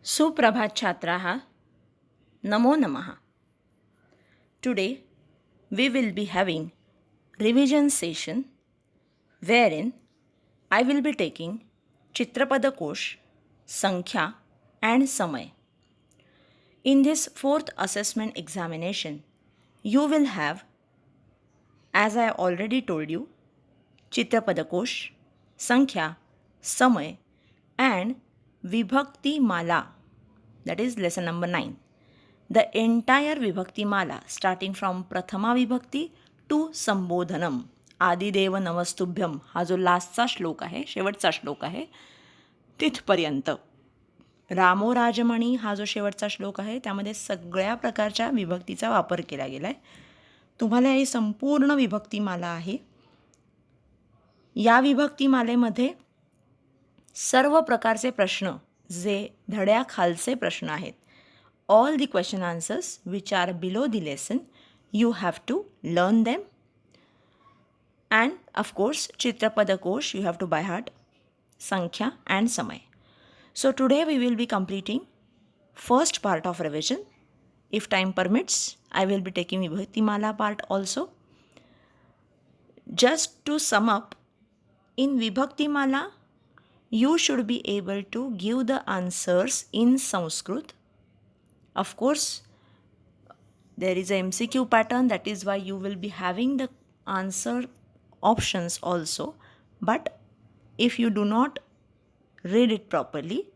सुप्रभात छात्राः, नमो नमः. Today we will be having revision session wherein I will be taking Chitrapadakosh, Sankhya and Samay. In this fourth assessment examination, you will have, as I already told you, Chitrapadakosh, Sankhya, Samay and Vibhakti Mala. That is lesson number 9. The entire Vibhakti Mala starting from Prathama Vibhakti to Sambodhanam. आदिदेव नमस्तुभ्यम हा जो लास्टचा श्लोक आहे, शेवटचा श्लोक आहे, तिथपर्यंत. रामो राजमणी हा जो शेवटचा श्लोक आहे त्यामध्ये सगळ्या प्रकारच्या विभक्तीचा वापर केला गेला आहे. तुम्हाला ही संपूर्ण विभक्तीमाला आहे. या विभक्तीमालेमध्ये सर्व प्रकारचे प्रश्न जे धड्याखालचे प्रश्न आहेत, all the question answers which are below the lesson, you have to learn them. And of course, Chitrapadakosh you have to by heart, Sankhya and Samay. So today we will be completing first part of revision. If time permits, I will be taking Vibhaktimala part also. Just to sum up, in Vibhaktimala, you should be able to give the answers in Sanskrit. Of course, there is a MCQ pattern, that is why you will be having the answer options also. But if you do not read it properly,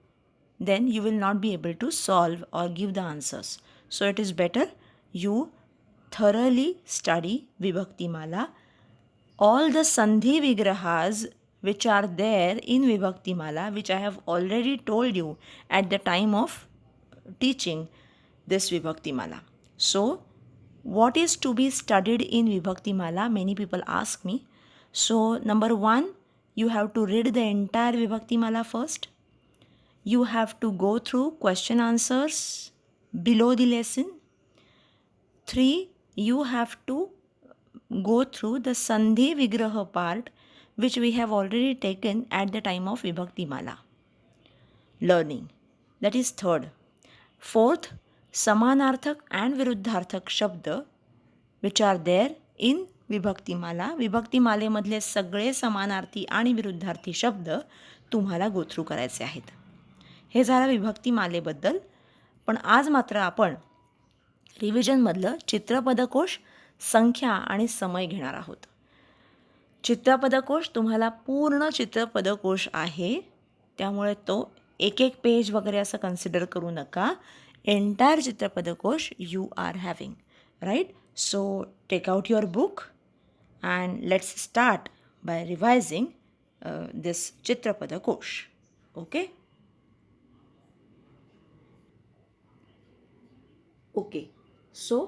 then you will not be able to solve or give the answers. So it is better you thoroughly study Vibhaktimala. All the Sandhi Vigrahas which are there in Vibhaktimala, which I have already told you at the time of teaching this Vibhaktimala. So, what is to be studied in Vibhaktimala? Many people ask me. So, number 1, you have to read the entire Vibhaktimala first. You have to go through question answers below the lesson. 3, you have to go through the Sandhi Vigraha part, which we have already taken at the time of Vibhaktimala learning. That is 3rd. 4th, Samanarthak and Viruddharthak Shabd which are there in Vibhaktimala. विभक्तिमालेमधले सगळे समानार्थी आणि विरुद्धार्थी शब्द तुम्हाला go through करायचे आहेत. हे झालं विभक्तिमालेबद्दल. पण आज मात्र आपण रिव्हिजनमधलं चित्रपदकोश, संख्या आणि समय घेणार आहोत. चित्रपदकोश तुम्हाला पूर्ण चित्रपदकोश आहे, त्यामुळे तो एक एक पेज वगैरे असं कन्सिडर करू नका. एंटायर चित्रपदकोश you are having, right? So take out your book and let's start by revising this चित्रपदकोश. Okay okay so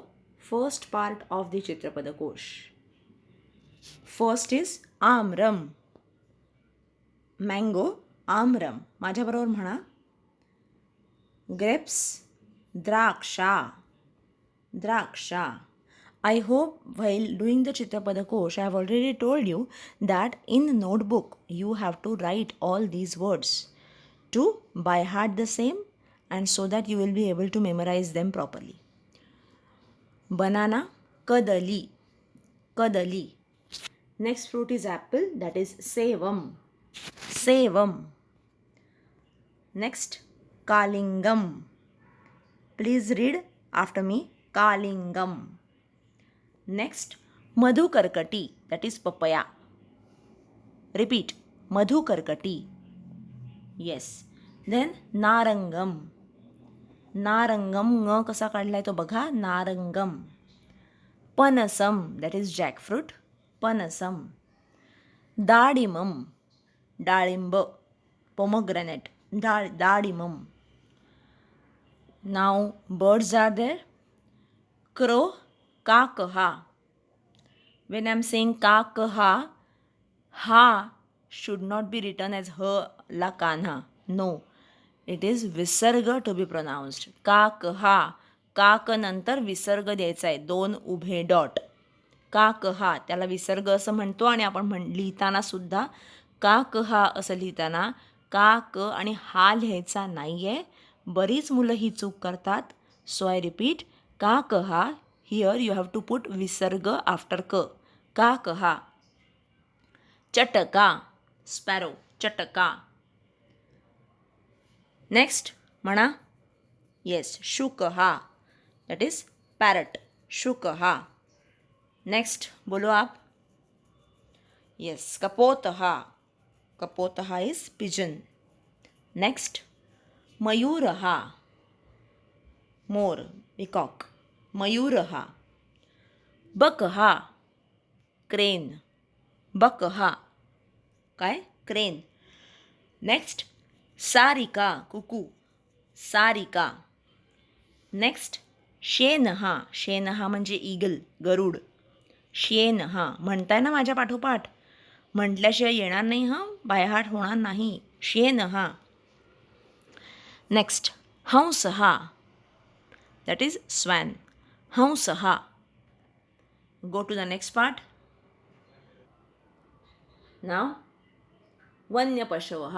first part of the चित्रपदकोश. फर्स्ट इज आम्रम. मँगो, आम्रम. माझ्याबरोबर म्हणा. ग्रेप्स, द्राक्षा, द्राक्षा. I hope while doing the Chitrapadakosh, I have already told you that in notebook you have to write all these words to by heart the same, and so that you will be able to memorize them properly. Banana, kadali, kadali. Next fruit is apple, that is sevam, sevam. Next, kalingam. Please read after me, kalingam. Next, madhukarkati, that is papaya. Repeat, madhukarkati. Yes. Then narangam. नारंगम. ङ कसा काढलाय तो बघा, नारंगम. पनसम, that is jackfruit, पनसम. दाडिमम, डाळिंब, pomegranate, दाडिमम. Now birds are there. Crow, काकहा. When I am saying काकहा, ha should not be written as h la kanha. No, it is विसर्ग to be pronounced. काकहा. काक नंतर विसर्ग द्यायचा आहे, 2 उभे डॉट. काकहा त्याला विसर्ग असं म्हणतो. आणि आपण लिहिताना सुद्धा काकहा असं लिहिताना का क आणि हा लिहायचा नाही आहे, बरीच मुलं ही चूक करतात. सो आय रिपीट, का कहा. Here you have to put विसर्ग आफ्टर क. का कहा. चटका, स्पॅरो, चटका. नेक्स्ट म्हणा. येस, शुकहा, दॅट इज पॅरट, शुकहा. नेक्स्ट बोलो आप. येस, कपोतहा. कपोतहा इज पिजन. नेक्स्ट मयूरहा, मोर, पिकॉक, मयूरहा. बकहा, क्रेन, बकहा, काय, क्रेन. नेक्स्ट सारिका, कुकू, सारिका. नेक्स्ट शेनहा. शेनहा म्हणजे ईगल, गरुड, शेनहा. म्हणताय ना माझ्या पाठोपाठ, म्हटल्याशिवाय येणार नाही हां, बायहाट होणार नाही. शेनहा. नेक्स्ट हंसहा, दॅट इज स्वॅन, हंसहा. Go to the next part. Now वन्य पशवः.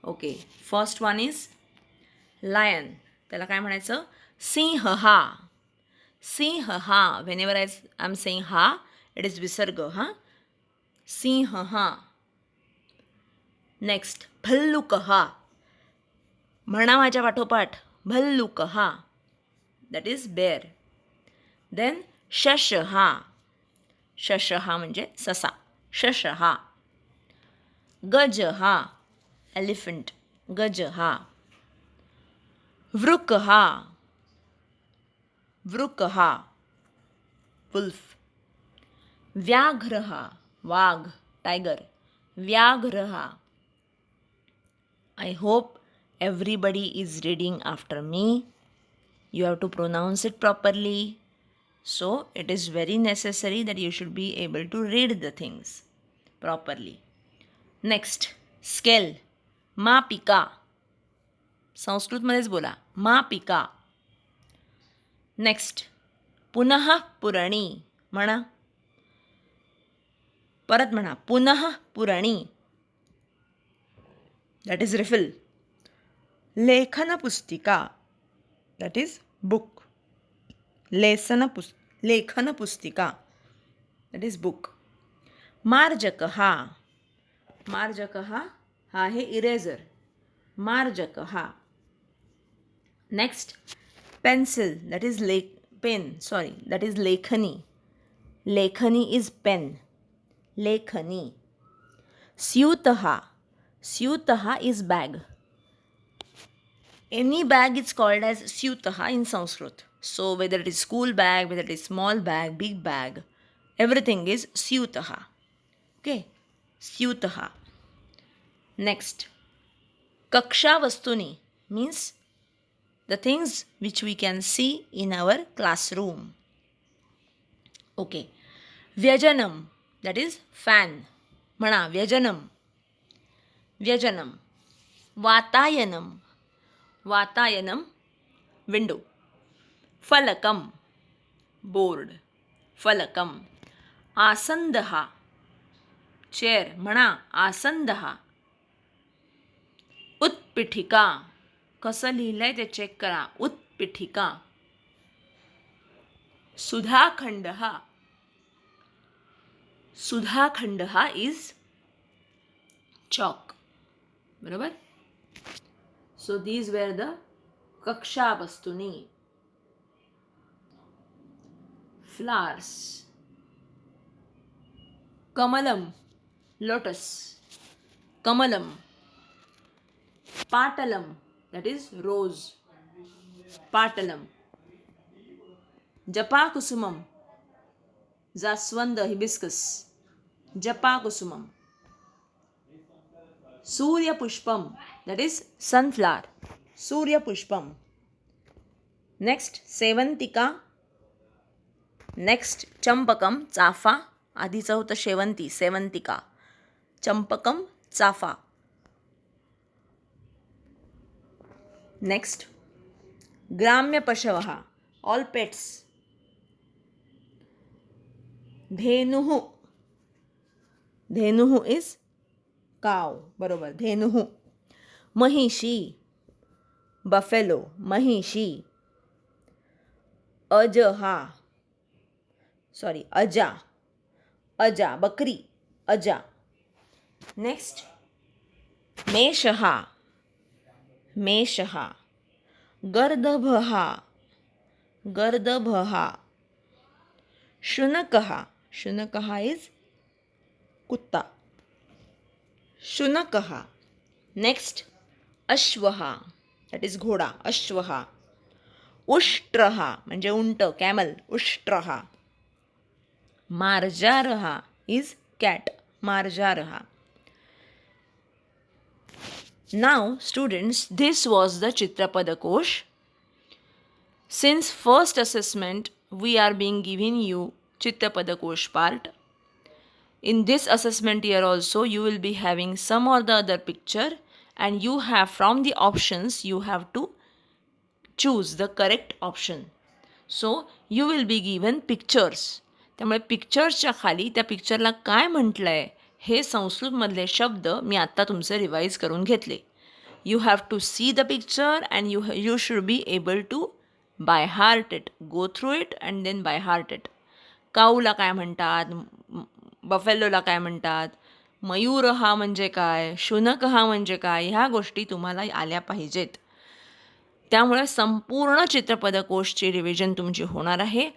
Okay, first one is lion. त्याला काय म्हणायचं, सिंहहा. सिंहहा. व्हेनेवर आय एम सेइंग हा, इट इज विसर्ग हा. सिंहहा. नेक्स्ट भल्लुकहा. म्हणा माझ्या पाठोपाठ, भल्लुकहा, दॅट इज बेअर. देन शशहा. शशहा म्हणजे ससा, शशहा. गजहा, एलिफंट, गजहा. वृकहा, वृकहा, वुल्फ. व्याघ्रहा, वाघ, टायगर, व्याघ्रहा. I hope everybody is reading after me. You have to pronounce it properly. So it is very necessary that you should be able to read the things properly. Next, scale, मापिका. संस्कृतमध्येच बोला, मापिका. Next पुनः पुरणी. म्हणा, परत म्हणा, पुनः पुरणी, that is refill. लेखन पुस्तिका, that is book. लेखन पुस्तिका, दॅट इज बुक. मार्जकहा. मार्जकहा हा आहे इरेझर, मार्जकहा. Next pencil, that is pen, sorry, that is लेखनी. लेखनी इज पेन, लेखनी. स्यूतहा. स्यूतहा is bag. Any bag is called as syutaha in Sanskrit. So whether it is school bag, whether it is small bag, big bag, everything is syutaha. Okay, syutaha. Next, kaksha vastuni means the things which we can see in our classroom. Okay, vyajanam, that is fan. म्हणा, व्यजनम, व्यजनम. वातायनम. वातायनम window. फलकम board, फलकम. आसंदहा chair. म्हणा, आसंदहा. उत्पीठिका. कसं लिहिलंय ते check करा, उत्पीठिका. सुधाखंडहा. सुधाखंडहा is chalk. बरोबर. So these were the kaksha vastuni. Flowers. Kamalam, lotus. Kamalam. Patalam, that is rose. Patalam. Japakusumam, jaswanda, hibiscus. Japakusumam. Surya Pushpam, that is sunflower. Surya Pushpam. Next, Sevantika. Next, Champakam, चाफा. आधीचं होतं शेवंती, सेवंतिका. चंपकम, चाफा. Next, ग्राम्य पशवः, all pets. धेनुः. धेनुः is काव, बरोबर, धेनुः. महिषी, बफेलो महिषी. अजहा अजा. अजा बकरी. अजा. नेक्स्ट मेषहा. मेषहा. गर्दभहा. गर्दभहा. शुनकहा. शुनकहा इज कुत्ता. शुनकहा. नेक्स्ट अश्वहा. दॅट इज घोडा. अश्वहा. उष्ट्रहा म्हणजे उंट कॅमल. उष्ट्रहा. मार्जारहा इज कॅट. मार्जारहा. Now students, this was the Chitrapadakosh. Since first assessment we are being giving you Chitrapadakosh part. In this assessment year also you will be having some or the other picture, and you have from the options you have to choose the correct option. So you will be given pictures. त्यामुळे पिक्चर्सच्या खाली त्या पिक्चरला काय म्हटलं आहे हे संस्कृतमधले शब्द मी आत्ता तुमचे रिवाईज करून घेतले. You have to see the picture and you should be able to by heart it. Go through it and then by heart it. काऊला काय म्हणतात, बफेलोला काय म्हणतात, मयूर हा म्हणजे काय, शुनक हा म्हणजे काय, ह्या गोष्टी तुम्हाला आल्या पाहिजेत. त्यामुळे संपूर्ण चित्रपदकोशची रिव्हिजन तुमची होणार आहे.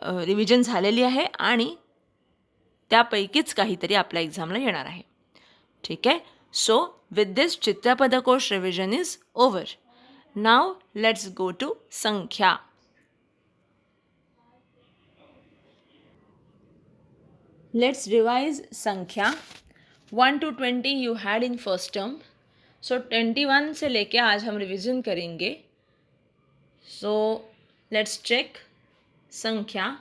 रिव्हिजन झालेली आहे आणि त्यापैकीच काहीतरी आपल्या एक्झामला येणार आहे. ठीक आहे. सो विथ दिस चित्रपदकोश revision is over. Now let's go to संख्या. लेट्स रिवाइज संख्या. 1 to 20 you had in first term. So 21 से लेके आज हम रिविज़न करेंगे. सो लेट्स चेक संख्या.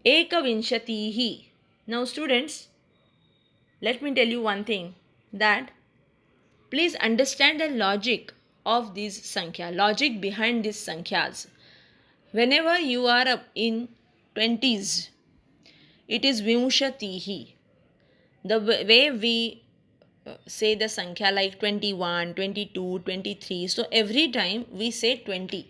एकविंशतिः. Now students, let me tell you one thing, that please understand the logic of these sankhya, logic behind these sankhya's. Whenever you are up in 20s, it is vimshatihi. The way we say the sankhya like 21, 22, 23, so every time we say 20.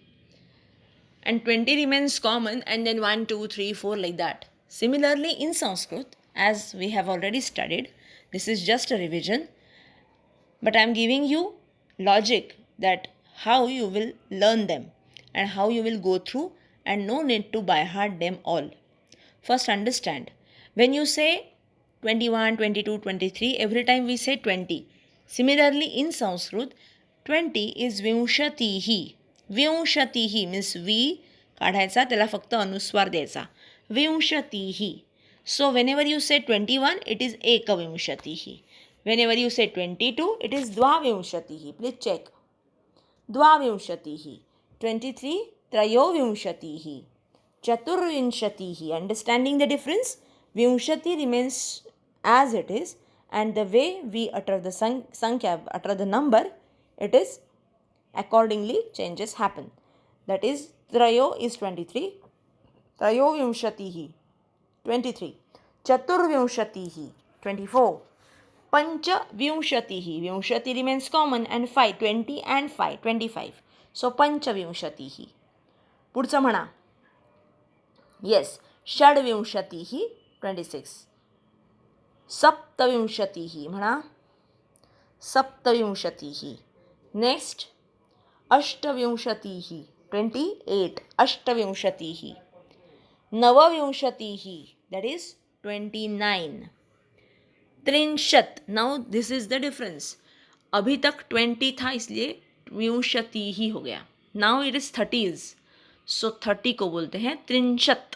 And 20 remains common, and then 1, 2, 3, 4 like that. Similarly in Sanskrit, as we have already studied, this is just a revision, but I am giving you logic that how you will learn them and how you will go through, and no need to by heart them all. First understand, when you say 21, 22, 23, every time we say 20. Similarly in Sanskrit, 20 is vimshatihi. विंशतिही means वी काढायचा, त्याला फक्त अनुस्वार द्यायचा. विंशतिही. So whenever you say 21 it is एकविंशतिही. Whenever you say 22 it is द्वाविंशतिही. Please check. द्वाविंशतिही. 23 त्रयोविंशतिही. चतुर्विंशतिही. Understanding the difference. विंशति remains as it is, and the way we utter the sankhya, utter the number, it is accordingly changes happen. That is, trayo is 23, trayovinshatihi 23, chaturvinshatihi 24, panchavinshatihi, vinshati remains common, and 5, 20 and 5, 25. So panchavinshatihi. पुढचं म्हणा. Yes. षड्विंशतिही 26. सप्तविंशतिही म्हणा. सप्तविंशतिही. Next अष्टविंशतिः 28. अष्टविंशतिः. नवविंशतिः that is 29. त्रिंशत. Now this is the difference. अभी तक 20 था इसलिए विंशति ही हो गया. Now it is 30s. So 30 को बोलते हैं त्रिंशत.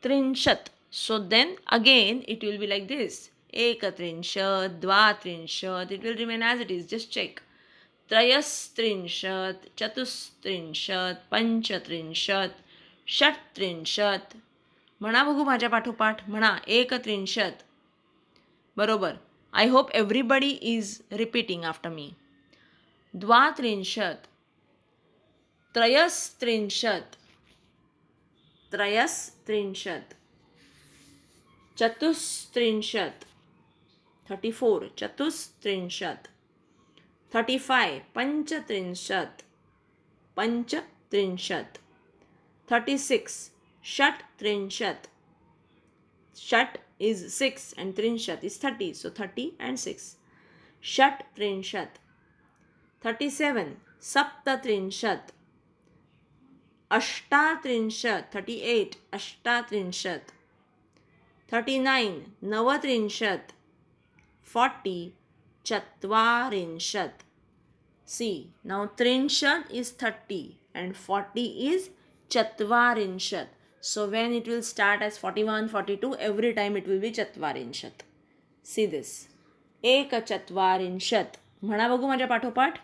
त्रिंशत. So then again it will be like this. एकत्रिंशत, द्वात्रिंशत. It will remain as it is. Just check. त्रयस्त्रिंशत, चतुस्त्रिंशत, पंचत्रिंशत, षट्त्रिंशत. म्हणा बघू माझ्या पाठोपाठ. म्हणा एकत्रिंशत. बरोबर. I hope everybody is repeating after me. द्वात्रिंशत, त्रयस्त्रिंशत, त्रयस्त्रिंशत, चतुस्त्रिंशत, 34 चतुस्त्रिंशत्, 35 पञ्चत्रिंशत्, पञ्चत्रिंशत्, 36 षट्त्रिंशत्, षट् is 6 and त्रिंशत् is 30, so 30 and 6, षट्त्रिंशत्, 37 सप्तत्रिंशत्, अष्टात्रिंशत्, 38 अष्टात्रिंशत्, 39 नवत्रिंशत्, 40 चत्वारिंशत्. See, now त्रिंशत् is 30 and 40 is चत्वारिंशत्. So when it will start as 41, 42, every time it will be चत्वारिंशत्. See this. एकचत्वारिंशत्. म्हणा बघू माझ्या पाठोपाठ.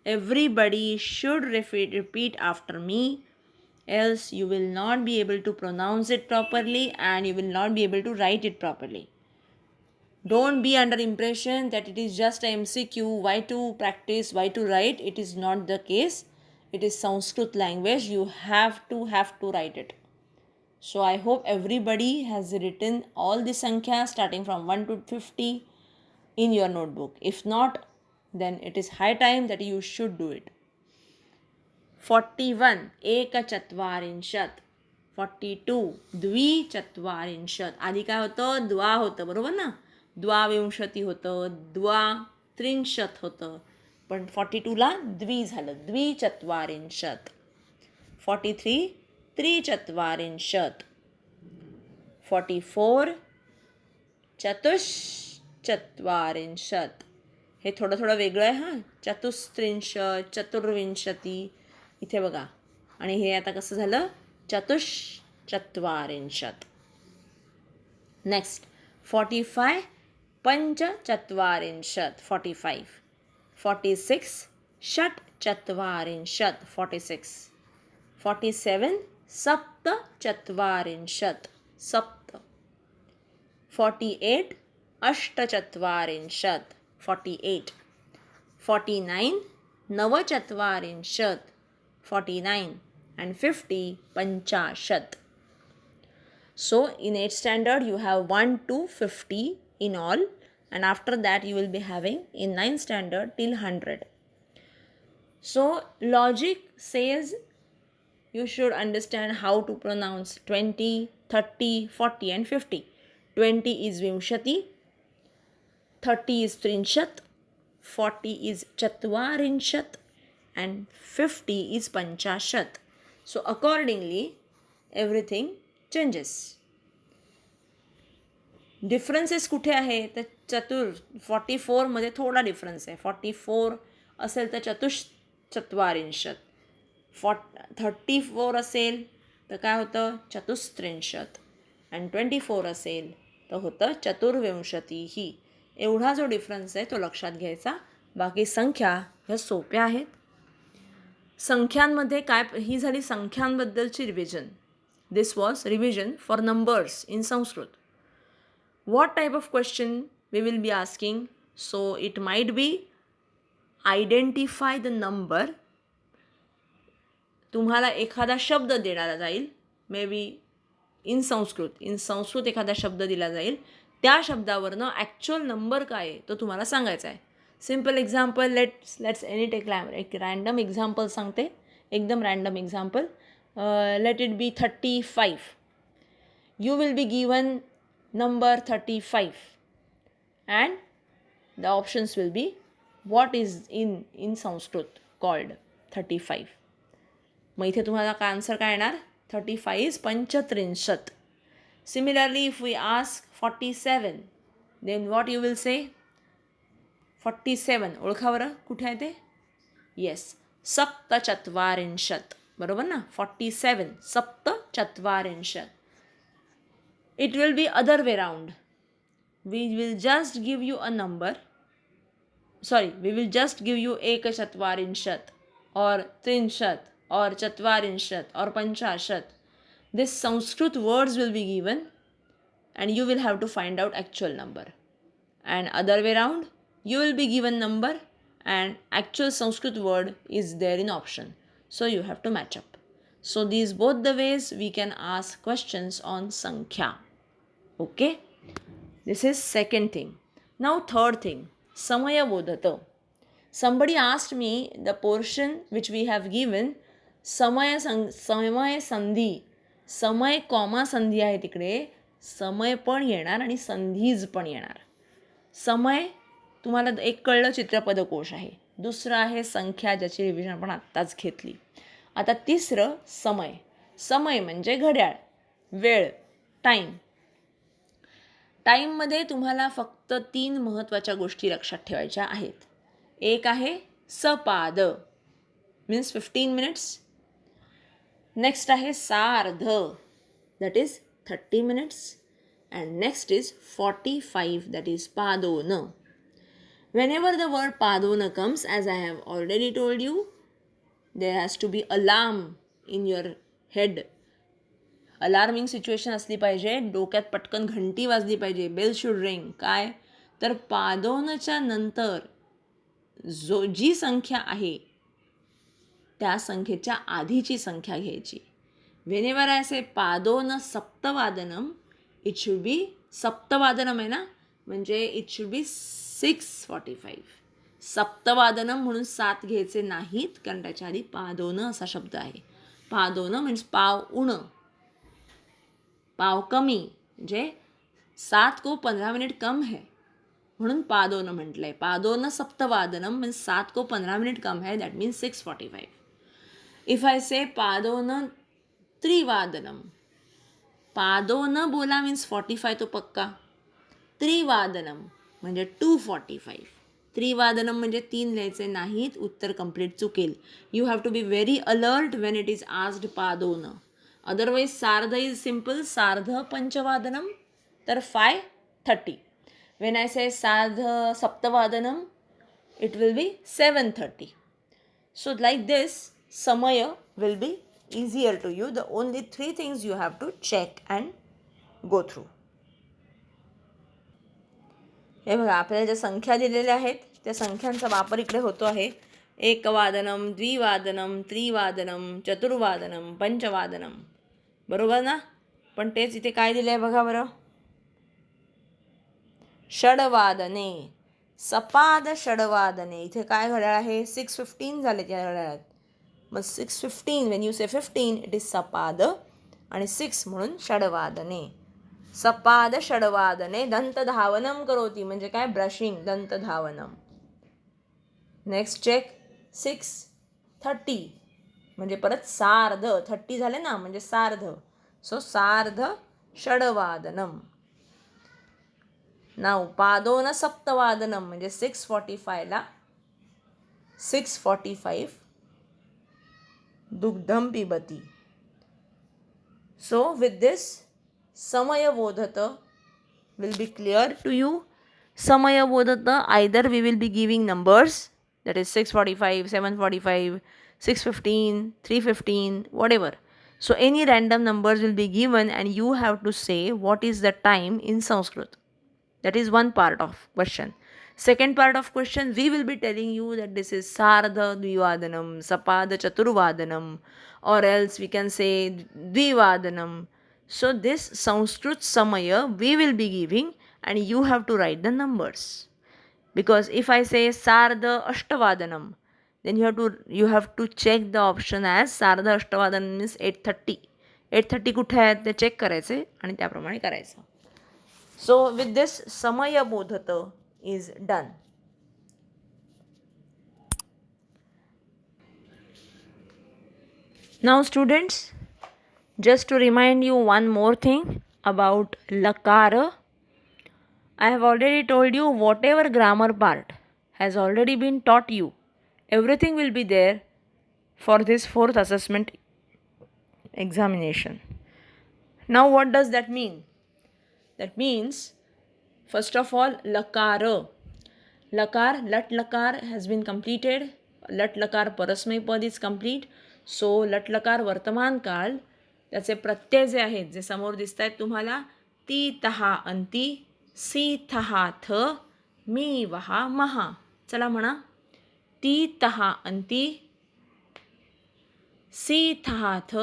Everybody should repeat after me, else you will not be able to pronounce it properly and you will not be able to write it properly. Don't be under impression that it is just a MCQ, why to practice, why to write. It is not the case. It is Sanskrit language. You have to write it. So I hope everybody has written all the Sankhya starting from 1 to 50 in your notebook. If not, then it is high time that you should do it. 41 एकचत्वारिंशत्, 42 द्विचत्वारिंशत्. आधी काय होतं? द्वा होतं, बरोबर ना? द्वाविंशती होतं, द्वात्रिंशत् होतं, पण 42ला द्वि झालं, द्विचत्वारिंशत्. 43 त्रिचत्वारिंशत्, 44 चतुश्चत्वारिंशत्. हे थोडं वेगळं आहे हां. चतुस्त्रिंशत्, चतुर्विंशती इथे बघा. आणि हे आता कसं झालं? चतुश्चत्वारिंशत्. नेक्स्ट 45 पञ्चचत्वारिंशत्, 45. 46 षट्चत्वारिंशत्, 46. 47 सप्तचत्वारिंशत्, सप्त. 48 अष्टचत्वारिंशत्, 48. 49 नवचत्वारिंशत्, 49. And 50 पंचाशत्. So in 8th standard you have 1 to 50 in all, and after that you will be having in 9th standard till 100. So logic says you should understand how to pronounce 20, 30, 40 and 50. 20 is vimshati, 30 is trinshat, 40 is chatwarinshat and 50 is panchashat. So accordingly everything changes. Differences कुठे आहे? तर 44 मध्ये थोडा difference आहे. 44 असेल तर चतुश्चत्वारिंशत्, 34 असेल तर काय होतं? चतुस्त्रिंशत्. आणि 24 असेल तर होतं चतुर्विंशतीही. एवढा जो डिफरन्स आहे तो लक्षात घ्यायचा. बाकी संख्या ह्या सोप्या आहेत. संख्यांमध्ये काय, ही झाली संख्यांबद्दलची revision. This was revision for numbers in Sanskrit. What type of question we will be asking? So it might be identify the number. तुम्हाला एखादा शब्द देण्यात जाईल, मे बी इन संस्कृत एखादा शब्द दिला जाईल. त्या शब्दावरनं ॲक्च्युअल नंबर काय आहे तो तुम्हाला सांगायचा आहे. Simple example, let's any take एक रँडम एक्झाम्पल सांगते, एकदम random example. Let it be 35. You will be given number 35 and the options will be what is in Sanskrit called 35. मग इथे तुम्हाला काय आन्सर काय येणार? 35 is पंचत्रिंशत्. Similarly, if we ask 47, then what you will say? 47 ओळखा बरं कुठे आहे ते? येस, सप्तचत्वारिंशत्, बरोबर ना? 47 सप्तचत्वारिंशत्. It will be other way round. We will just give you a number. We will just give you ekachatvarinshат or trinshat or chatvarinshат or panchashat. This Sanskrit words will be given and you will have to find out actual number. And other way round, you will be given number and actual Sanskrit word is there in option. So you have to match up. So these both the ways we can ask questions on Sankhya. Okay, this is second thing. Now third thing, samaya bodhata. Somebody asked me the portion which we have given, समय संधी, समय comma संधी आहे तिकडे, समय पण येणार आणि संधीज पण येणार. समय तुम्हाला एक कळलं चित्रपदकोश आहे, दुसरं आहे संख्या ज्याची रिव्हिजन आपण आत्ताच घेतली. आता तिसरं समय. समय म्हणजे घड्याळ, वेळ, टाईम. टाईममध्ये तुम्हाला फक्त 3 महत्त्वाच्या गोष्टी लक्षात ठेवायच्या आहेत. एक आहे सपाद, मीन्स 15 मिनिट्स. नेक्स्ट आहे सार्ध, that is 30 minutes. And next is 45, that is पादोन. Whenever the word padona comes, as I have already told you, there has to be alarm in your head. Alarming situation असली पाहिजे, डोक्यात पटकन घंटी वाजली पाहिजे, बेल शुड रिंग. काय तर पादोनच्या नंतर जी संख्या आहे त्या संख्येच्या आधीची संख्या घ्यायची. व्हेनेवर आय से पादोन सप्तवादनम, इट शुड बी सप्तवादनम आहे ना, म्हणजे इट शुड बी 6:45. सप्तवादनम म्हणून 7 घ्यायचे नाहीत, कारण त्याच्या आधी पादोन असा शब्द आहे. पादोन मीन्स पाव उण, पाव कमी, म्हणजे 7 को 15 मिनिट कम है म्हणून पादोन म्हटलं आहे. पादोन सप्तवादनम मीन्स 7 को 15 मिनिट कम है, that means 6:45. If I say पादोन त्रिवादनम, पादोन बोला मीन्स 45 तो पक्का, त्रिवादनम म्हणजे 2:45. त्रिवादनम म्हणजे 3 लिहायचे नाहीत, उत्तर कंप्लीट चुकेल. You have to be very alert when it is asked पादोन. अदरवाईज सार्ध इज सिम्पल, सार्ध पंचवादनम, तर 5:30. वेन आय से सार्ध सप्तवादनम, it will be 7:30. So like this समय will be easier to you. The only 3 things you have to check and go through. हे बघा, आपल्याला ज्या संख्या दिलेल्या आहेत त्या संख्यांचा वापर इकडे होतो आहे. एकवादनम, द्विवादनम, त्रिवादनम, चतुर्वादनम, पंचवादनम, बरोबर ना. पण तेच इथे काय दिलं आहे बघा बरं, षडवादने, सपाद षडवादने. इथे काय घड्याळ आहे, 6:15 झाले त्या घड्याळात. मग 6:15, when you say 15 it is सपाद, आणि 6 म्हणून षडवादने. सपाद षडवादने दंतधावनम करोती, म्हणजे काय, ब्रशिंग, दंतधावनम. नेक्स्ट चेक 6:30, म्हणजे परत सार्ध, 30 झाले ना म्हणजे सार्ध. सो सार्ध षडवादनम. नाव पादोन सप्तवादनम म्हणजे 6:45ला 6:45 दुग्धम पिबती. सो विथ दिस समय बोधत will be clear to you. Samaya bodhata, either we will be giving numbers, that is 6:45, 7:45, 6:15, 3:15, whatever. So any random numbers will be given and you have to say what is the time in Sanskrit. That is one part of question. Second part of question, we will be telling you that this is Sardha Dvivadanam, Sapada Chaturvadanam, or else we can say Dvivadanam. So this Sanskrit Samaya we will be giving and you have to write the numbers. Because if I say Sardha Ashtavadanam, then you have to check the option as Sardha Ashtavadanam means 8:30. 8:30 कुठे आहेत ते check करायचे आणि त्याप्रमाणे करायचं. So with this Samaya Bodhata is done. Now students, just to remind you one more thing about Lakara. I have already told you whatever grammar part has already been taught you. Everything will be there for this 4th assessment examination. Now what does that mean? That means, first of all, Lakara. Lakar, lat lakar has been completed. Lat lakar परस्मै पद is complete. So लट लकार वर्तमान काळ, त्याचे प्रत्यय जे आहेत जे समोर दिसत आहेत तुम्हाला, ती तहा अंती, सी थहा थ, मी वहा महा. चला म्हणा, ती तहा अंती, सी थहा थ,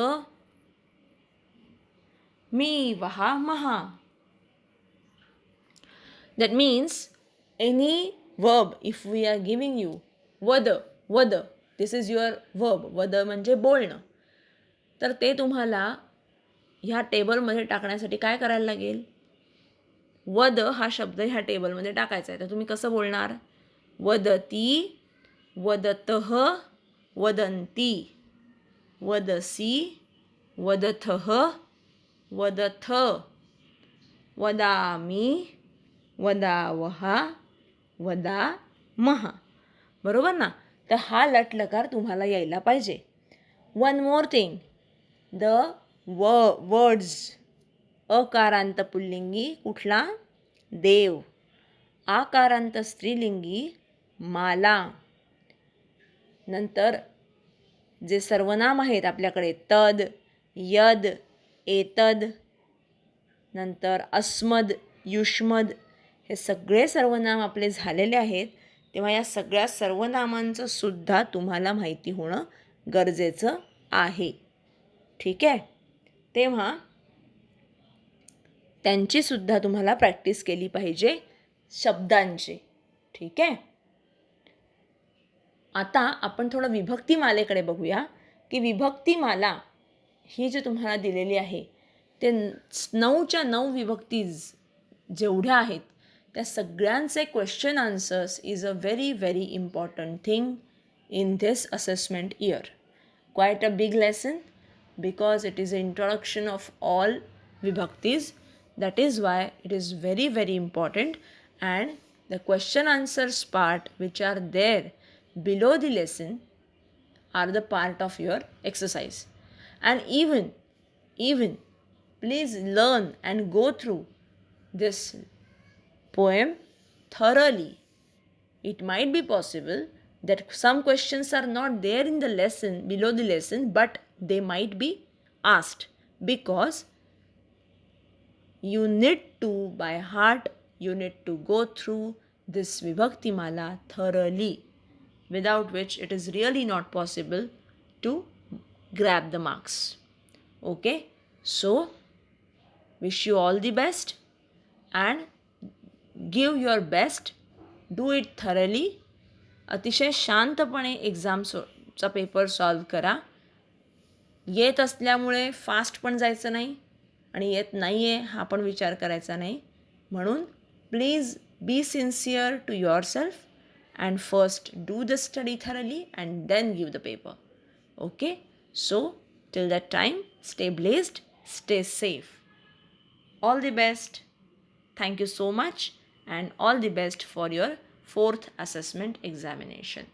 मी वहा महा. That means any verb, if we are giving you वद, this is your verb, वद म्हणजे बोलणं, तर ते तुम्हाला ह्या टेबलमध्ये टाकण्यासाठी काय करायला लागेल? वद हा शब्द ह्या टेबलमध्ये टाकायचा आहे. तर तुम्ही कसं बोलणार? वदती, वदतः, वदंती, वदसी, वदथः, वदथ, वदामी, वदावः, वदामः. बरोबर ना? तर हा लटलकार तुम्हाला यायला पाहिजे. One more thing, the words, अकारांत पुल्लिंगी कुठला? देव. आकारांत स्त्रीलिंगी माला. नंतर जे सर्वनाम आहेत आपल्याकडे तद, यद, एतद, नंतर अस्मद, युष्मद, हे सगळे सर्वनाम आपले झालेले आहेत. तेव्हा या सगळ्या सर्वनामांचं सुद्धा तुम्हाला माहिती होणं गरजेचं आहे. ठीक आहे? तेव्हा त्यांचीसुद्धा तुम्हाला प्रॅक्टिस केली पाहिजे शब्दांची. ठीक आहे? आता आपण थोडं विभक्तिमालेकडे बघूया की विभक्तिमाला ही जी तुम्हाला दिलेली आहे ते 9च्या 9 विभक्तीज जेवढ्या आहेत त्या सगळ्यांचे question answers is a very very important thing in this assessment year. Quiet a big lesson because it is an introduction of all vibhaktis. That is why it is very very important, and the question answers part which are there below the lesson are the part of your exercise. And even please learn and go through this poem thoroughly. It might be possible that some questions are not there in the lesson, below the lesson, but they might be asked because you need to, by heart, you need to go through this Vibhakti Mala thoroughly, without which it is really not possible to grab the marks. Okay? So, wish you all the best and give your best. Do it thoroughly. अतिशय शांतपणे एक्झामचा paper solve करा. येत असल्यामुळे fast पण जायचं नाही आणि येत नाही आहे हा पण विचार करायचा नाही. म्हणून please be sincere to yourself and first do the study thoroughly and then give the paper. Okay? So till that time stay blessed, stay safe. All the best. Thank you so much and all the best for your 4th assessment examination.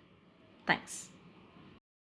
Thanks.